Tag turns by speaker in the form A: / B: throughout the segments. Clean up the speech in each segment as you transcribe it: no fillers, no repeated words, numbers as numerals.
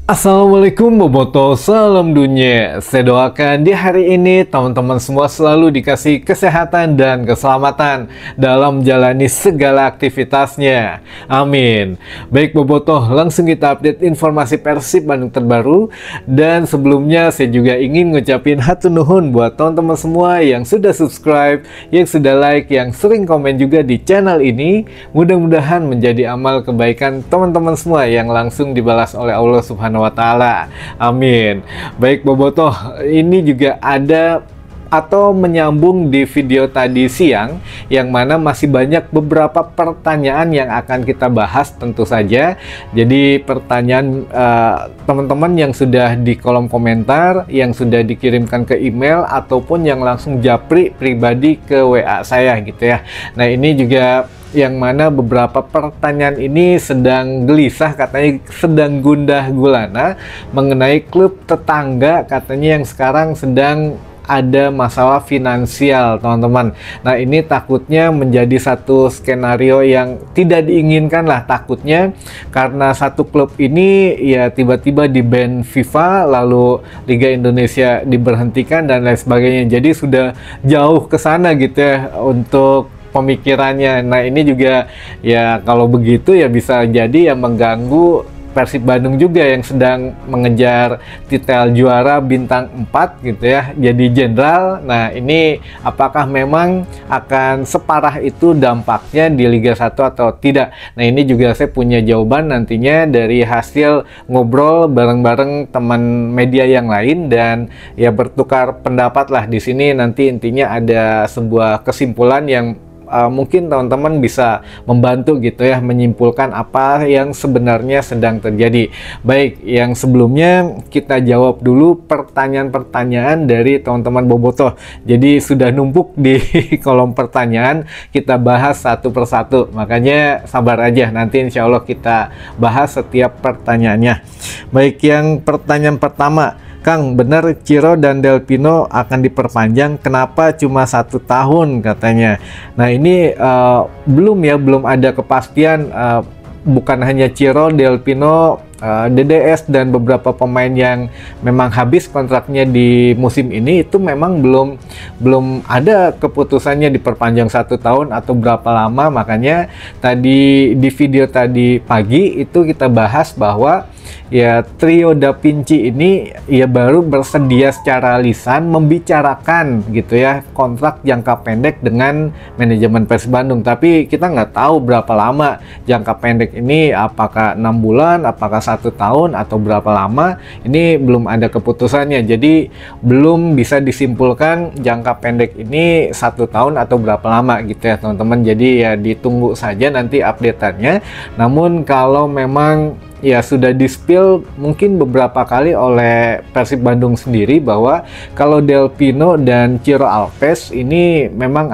A: Assalamualaikum Boboto, salam dunia. Saya doakan di hari ini teman-teman semua selalu dikasih kesehatan dan keselamatan dalam menjalani segala aktivitasnya. Amin. Baik Boboto, langsung kita update informasi Persib Bandung terbaru. Dan sebelumnya saya juga ingin ngucapin hatur nuhun buat teman-teman semua yang sudah subscribe, yang sudah like, yang sering komen juga di channel ini. Mudah-mudahan menjadi amal kebaikan teman-teman semua yang langsung dibalas oleh Allah Subhanahu wa Ta'ala. Amin. Baik Bobotoh, ini juga ada atau menyambung di video tadi siang, yang mana masih banyak beberapa pertanyaan yang akan kita bahas tentu saja. Jadi pertanyaan teman-teman yang sudah di kolom komentar, yang sudah dikirimkan ke email, ataupun yang langsung japri pribadi ke WA saya gitu ya. Nah ini juga yang mana beberapa pertanyaan ini sedang gelisah, katanya sedang gundah gulana mengenai klub tetangga katanya yang sekarang sedang ada masalah finansial teman-teman. Nah ini takutnya menjadi satu skenario yang tidak diinginkan lah, takutnya karena satu klub ini ya tiba-tiba di ban FIFA, lalu Liga Indonesia diberhentikan dan lain sebagainya. Jadi sudah jauh ke sana gitu ya untuk pemikirannya. Nah ini juga ya kalau begitu ya bisa jadi yang mengganggu Persib Bandung juga yang sedang mengejar titel juara bintang 4 gitu ya, jadi jenderal. Nah ini apakah memang akan separah itu dampaknya di Liga 1 atau tidak? Nah ini juga saya punya jawaban nantinya dari hasil ngobrol bareng-bareng teman media yang lain, dan ya bertukar pendapat lah di sini. Nanti intinya ada sebuah kesimpulan yang mungkin teman-teman bisa membantu gitu ya, menyimpulkan apa yang sebenarnya sedang terjadi. Baik, yang sebelumnya kita jawab dulu pertanyaan-pertanyaan dari teman-teman Bobotoh. Jadi sudah numpuk di kolom pertanyaan, kita bahas satu persatu. Makanya sabar aja, nanti insya Allah kita bahas setiap pertanyaannya. Baik, yang pertanyaan pertama, Kang, benar Ciro dan Del Pino akan diperpanjang, kenapa cuma 1 tahun katanya. Nah ini belum ada kepastian, bukan hanya Ciro, Del Pino, DDS dan beberapa pemain yang memang habis kontraknya di musim ini itu memang belum ada keputusannya diperpanjang 1 tahun atau berapa lama. Makanya tadi di video tadi pagi itu kita bahas bahwa ya trio Da Vinci ini ya baru bersedia secara lisan membicarakan gitu ya kontrak jangka pendek dengan manajemen Persib Bandung, tapi kita nggak tahu berapa lama jangka pendek ini, apakah 6 bulan, apakah 1 tahun atau berapa lama. Ini belum ada keputusannya, jadi belum bisa disimpulkan jangka pendek ini 1 tahun atau berapa lama gitu ya teman-teman. Jadi ya ditunggu saja nanti update-annya. Namun kalau memang ya sudah di-spill mungkin beberapa kali oleh Persib Bandung sendiri bahwa kalau Del Pino dan Ciro Alves ini memang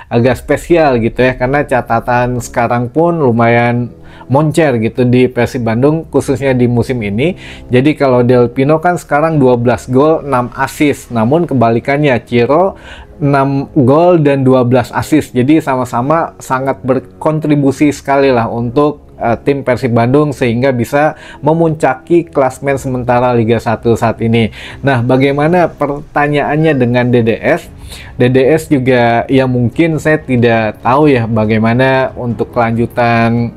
A: agak spesial gitu ya, karena catatan sekarang pun lumayan moncer gitu di Persib Bandung khususnya di musim ini. Jadi kalau Del Pino kan sekarang 12 gol 6 assist, namun kebalikannya Ciro 6 gol dan 12 assist. Jadi sama-sama sangat berkontribusi sekali lah untuk tim Persib Bandung sehingga bisa memuncaki klasmen sementara Liga 1 saat ini. Nah, bagaimana pertanyaannya dengan DDS? DDS juga ya mungkin saya tidak tahu ya bagaimana untuk kelanjutan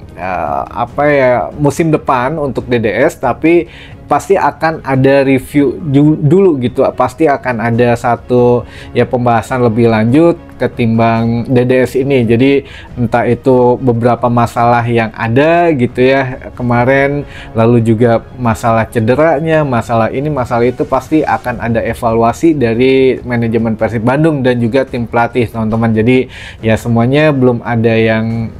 A: musim depan untuk DDS, tapi pasti akan ada review dulu gitu, pasti akan ada satu ya pembahasan lebih lanjut ketimbang DDS ini. Jadi entah itu beberapa masalah yang ada gitu ya kemarin, lalu juga masalah cederanya, masalah ini, masalah itu, pasti akan ada evaluasi dari manajemen Persib Bandung dan juga tim pelatih teman-teman. Jadi ya semuanya belum ada yang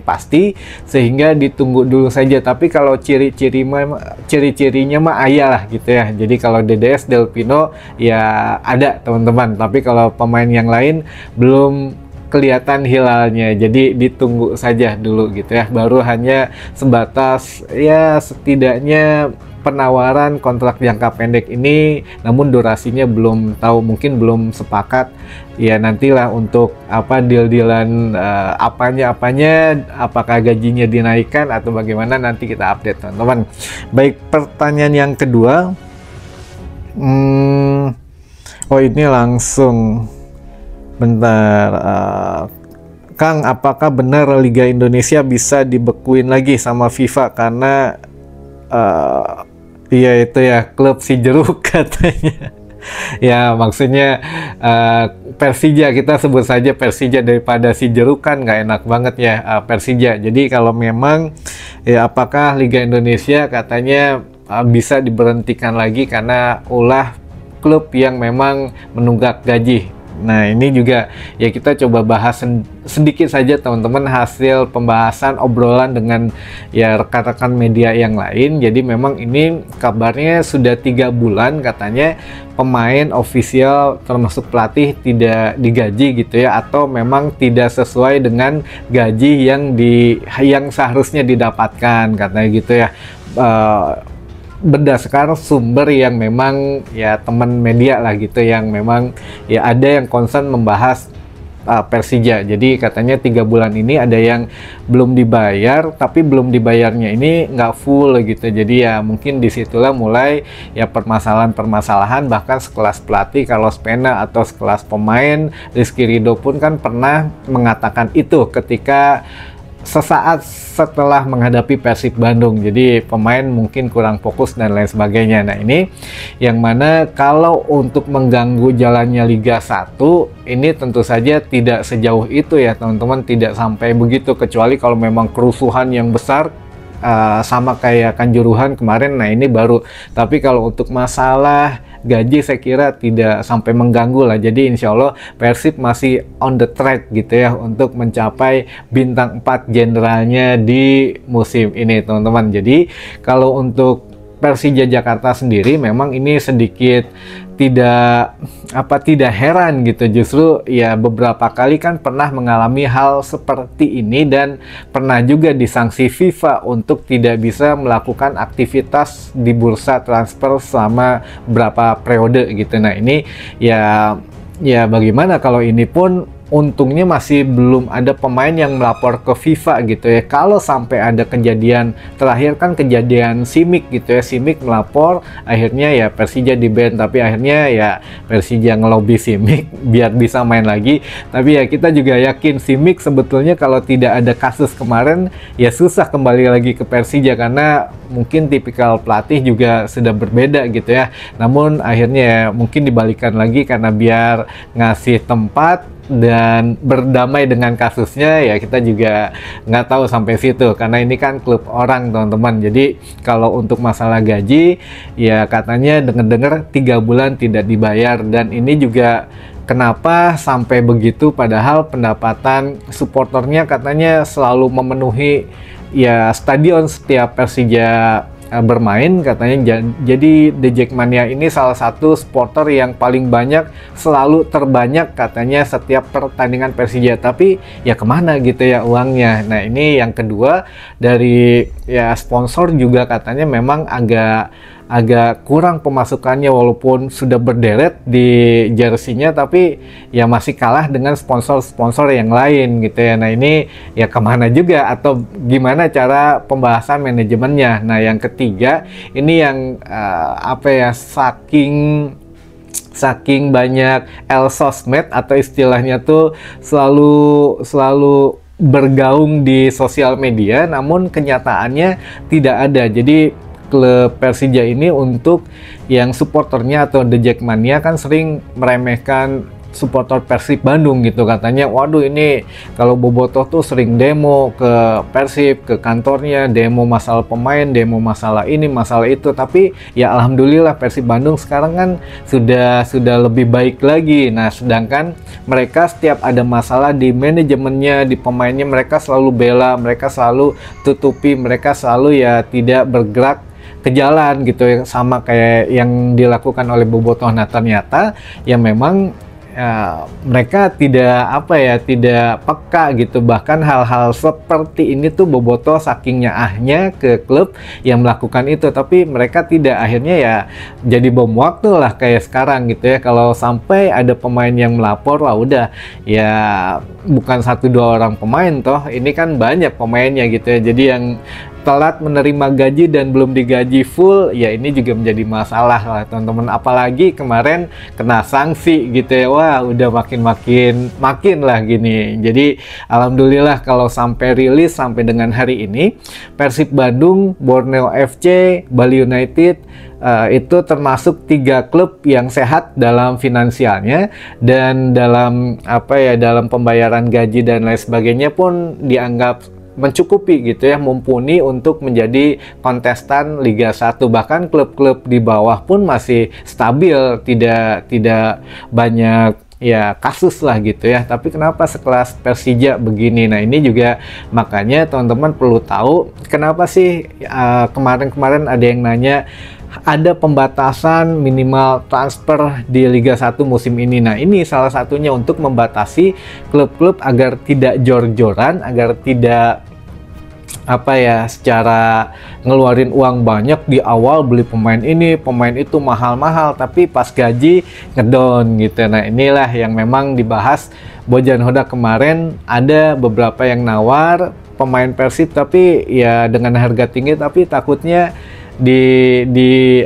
A: pasti, sehingga ditunggu dulu saja. Tapi kalau ciri-cirinya mah ayah lah gitu ya. Jadi kalau DDS, Del Pino ya ada teman-teman, tapi kalau pemain yang lain belum kelihatan hilalnya, jadi ditunggu saja dulu gitu ya. Baru hanya sebatas ya setidaknya penawaran kontrak jangka pendek ini, namun durasinya belum tahu, mungkin belum sepakat. Ya nantilah untuk apa deal-dealan apanya, apakah gajinya dinaikkan atau bagaimana, nanti kita update teman-teman. Baik, pertanyaan yang kedua. Oh ini langsung, bentar. Kang, apakah benar Liga Indonesia bisa dibekuin lagi sama FIFA karena iya itu ya klub si jeruk katanya. Ya maksudnya Persija, kita sebut saja Persija daripada si jeruk kan nggak enak banget ya, Persija. Jadi kalau memang ya apakah Liga Indonesia katanya bisa diberhentikan lagi karena ulah klub yang memang menunggak gaji. Nah ini juga ya kita coba bahas sedikit saja teman-teman, hasil pembahasan obrolan dengan ya rekan-rekan media yang lain. Jadi memang ini kabarnya sudah 3 bulan katanya pemain ofisial termasuk pelatih tidak digaji gitu ya, atau memang tidak sesuai dengan gaji yang seharusnya didapatkan katanya gitu ya. Berdasarkan sumber yang memang ya teman media lah gitu, yang memang ya ada yang concern membahas Persija. Jadi katanya 3 bulan ini ada yang belum dibayar, tapi belum dibayarnya ini nggak full gitu. Jadi ya mungkin disitulah mulai ya permasalahan-permasalahan, bahkan sekelas pelatih Carlos Pena atau sekelas pemain Rizky Ridho pun kan pernah mengatakan itu ketika sesaat setelah menghadapi Persib Bandung. Jadi pemain mungkin kurang fokus dan lain sebagainya. Nah ini yang mana kalau untuk mengganggu jalannya Liga 1 ini tentu saja tidak sejauh itu ya teman-teman, tidak sampai begitu, kecuali kalau memang kerusuhan yang besar sama kayak Kanjuruhan kemarin. Nah ini baru, tapi kalau untuk masalah gaji saya kira tidak sampai mengganggu lah. Jadi insya Allah Persib masih on the track gitu ya untuk mencapai bintang 4 generalnya di musim ini teman-teman. Jadi kalau untuk Persija Jakarta sendiri memang ini sedikit tidak heran gitu, justru ya beberapa kali kan pernah mengalami hal seperti ini dan pernah juga disanksi FIFA untuk tidak bisa melakukan aktivitas di bursa transfer selama berapa periode gitu. Nah ini ya bagaimana kalau ini pun untungnya masih belum ada pemain yang melapor ke FIFA gitu ya. Kalau sampai ada kejadian, terakhir kan kejadian Simic gitu ya, Simic melapor, akhirnya ya Persija di-ban, tapi akhirnya ya Persija ngelobi Simic biar bisa main lagi. Tapi ya kita juga yakin Simic sebetulnya kalau tidak ada kasus kemarin ya susah kembali lagi ke Persija, karena mungkin tipikal pelatih juga sudah berbeda gitu ya. Namun akhirnya ya mungkin dibalikan lagi karena biar ngasih tempat dan berdamai dengan kasusnya, ya kita juga nggak tahu sampai situ karena ini kan klub orang teman-teman. Jadi kalau untuk masalah gaji ya katanya dengar-dengar 3 bulan tidak dibayar, dan ini juga kenapa sampai begitu padahal pendapatan supporternya katanya selalu memenuhi ya stadion setiap Persija bermain katanya. Jadi The Jackmania ini salah satu supporter yang paling banyak, selalu terbanyak katanya setiap pertandingan Persija, tapi ya kemana gitu ya uangnya. Nah ini yang kedua, dari ya sponsor juga katanya memang agak kurang pemasukannya, walaupun sudah berderet di jersinya tapi ya masih kalah dengan sponsor-sponsor yang lain gitu ya. Nah ini ya kemana juga, atau gimana cara pembahasan manajemennya. Nah yang ketiga ini yang saking banyak sosmed atau istilahnya tuh selalu bergaung di sosial media, namun kenyataannya tidak ada. Jadi klub Persija ini untuk yang supporternya atau The Jackmania kan sering meremehkan supporter Persib Bandung gitu, katanya waduh ini kalau Bobotoh tuh sering demo ke Persib, ke kantornya, demo masalah pemain, demo masalah ini masalah itu. Tapi ya alhamdulillah Persib Bandung sekarang kan sudah lebih baik lagi. Nah sedangkan mereka setiap ada masalah di manajemennya, di pemainnya, mereka selalu bela, mereka selalu tutupi, mereka selalu ya tidak bergerak ke jalan gitu ya, sama kayak yang dilakukan oleh Bobotoh. Nah ternyata ya memang mereka tidak peka gitu. Bahkan hal-hal seperti ini tuh Bobotoh saking nyaahnya ke klub yang melakukan itu, tapi mereka tidak, akhirnya ya jadi bom waktu lah kayak sekarang gitu ya. Kalau sampai ada pemain yang melapor, wah udah ya, bukan 1-2 orang pemain toh, ini kan banyak pemainnya gitu ya. Jadi yang telat menerima gaji dan belum digaji full, ya ini juga menjadi masalah lah teman-teman. Apalagi kemarin kena sanksi gitu ya, wah udah makin lah gini. Jadi alhamdulillah kalau sampai rilis sampai dengan hari ini, Persib Bandung, Borneo FC, Bali United itu termasuk 3 klub yang sehat dalam finansialnya, dan dalam dalam pembayaran gaji dan lain sebagainya pun dianggap mencukupi gitu ya, mumpuni untuk menjadi kontestan Liga 1. Bahkan klub-klub di bawah pun masih stabil, tidak banyak ya kasus lah gitu ya. Tapi kenapa sekelas Persija begini? Nah ini juga makanya teman-teman perlu tahu kenapa sih kemarin-kemarin ada yang nanya ada pembatasan minimal transfer di Liga 1 musim ini. Nah ini salah satunya untuk membatasi klub-klub agar tidak jor-joran, agar tidak secara ngeluarin uang banyak di awal beli pemain ini, pemain itu mahal-mahal, tapi pas gaji ngedown gitu. Nah inilah yang memang dibahas Bojan Hodak kemarin. Ada beberapa yang nawar pemain Persib tapi ya dengan harga tinggi, tapi takutnya di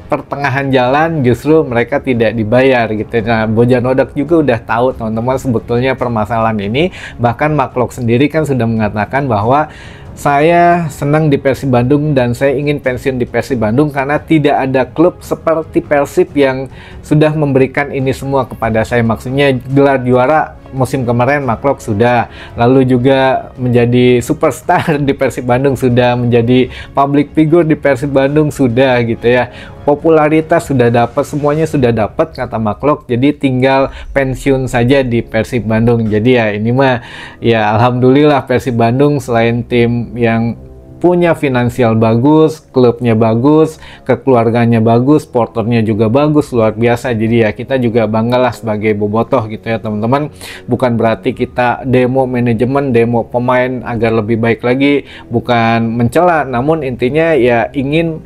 A: pertengahan jalan justru mereka tidak dibayar gitu. Nah Bojan Hodak juga udah tahu teman-teman sebetulnya permasalahan ini. Bahkan Mark sendiri kan sudah mengatakan bahwa saya senang di Persib Bandung dan saya ingin pensiun di Persib Bandung karena tidak ada klub seperti Persib yang sudah memberikan ini semua kepada saya. Maksudnya gelar juara musim kemarin Mark sudah, lalu juga menjadi superstar di Persib Bandung sudah, menjadi public figure di Persib Bandung sudah gitu ya, popularitas sudah dapat, semuanya sudah dapat kata Mark, jadi tinggal pensiun saja di Persib Bandung. Jadi ya ini mah ya alhamdulillah Persib Bandung selain tim yang punya finansial bagus, klubnya bagus, kekeluarganya bagus, supporternya juga bagus, luar biasa. Jadi ya kita juga banggalah sebagai bobotoh gitu ya teman-teman. Bukan berarti kita demo manajemen, demo pemain agar lebih baik lagi, bukan mencela, namun intinya ya ingin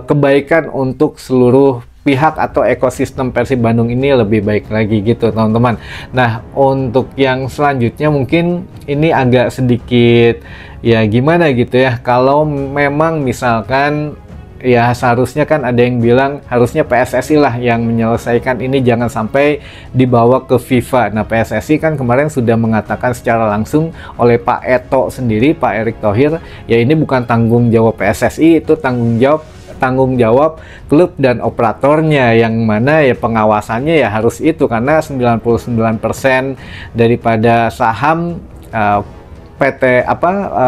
A: kebaikan untuk seluruh pihak atau ekosistem Persib Bandung ini lebih baik lagi gitu teman-teman. Nah untuk yang selanjutnya mungkin ini agak sedikit ya gimana gitu ya, kalau memang misalkan ya seharusnya kan ada yang bilang harusnya PSSI lah yang menyelesaikan ini, jangan sampai dibawa ke FIFA. Nah PSSI kan kemarin sudah mengatakan secara langsung oleh Pak Eto sendiri, Pak Erick Thohir, ya ini bukan tanggung jawab PSSI, itu tanggung jawab klub dan operatornya, yang mana ya pengawasannya ya harus itu, karena 99% daripada saham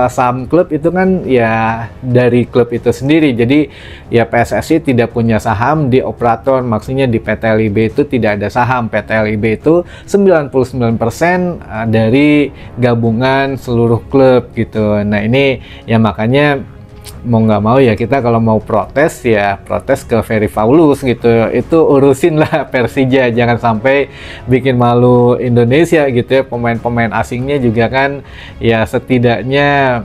A: saham klub itu kan ya dari klub itu sendiri. Jadi ya PSSI tidak punya saham di operator, maksudnya di PT LIB itu tidak ada saham. PT LIB itu 99% dari gabungan seluruh klub gitu. Nah ini ya makanya mau nggak mau ya kita kalau mau protes ya protes ke Ferry Paulus gitu, itu urusin lah Persija, jangan sampai bikin malu Indonesia gitu ya. Pemain-pemain asingnya juga kan ya setidaknya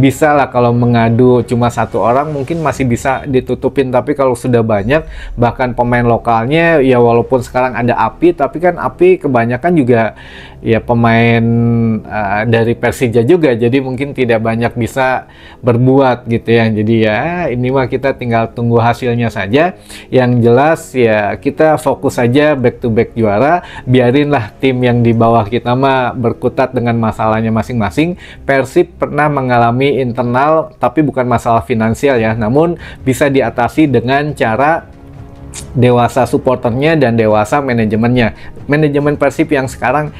A: bisa lah, kalau mengadu cuma 1 orang mungkin masih bisa ditutupin, tapi kalau sudah banyak bahkan pemain lokalnya ya walaupun sekarang ada API, tapi kan API kebanyakan juga ya pemain dari Persija juga, jadi mungkin tidak banyak bisa berbuat gitu ya. Jadi ya ini mah kita tinggal tunggu hasilnya saja. Yang jelas ya kita fokus saja back to back juara, biarinlah tim yang di bawah kita mah berkutat dengan masalahnya masing-masing. Persib pernah mengalami internal tapi bukan masalah finansial ya, namun bisa diatasi dengan cara dewasa supporternya dan dewasa manajemennya. Manajemen Persib yang sekarang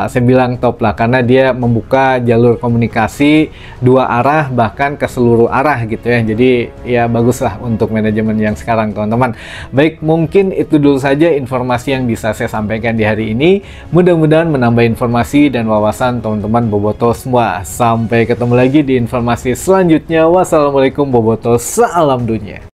A: saya bilang top lah, karena dia membuka jalur komunikasi 2 arah bahkan ke seluruh arah gitu ya. Jadi ya bagus lah untuk manajemen yang sekarang teman-teman. Baik, mungkin itu dulu saja informasi yang bisa saya sampaikan di hari ini. Mudah-mudahan menambah informasi dan wawasan teman-teman bobotoh semua. Sampai ketemu lagi di informasi selanjutnya. Wassalamualaikum bobotoh, salam dunia.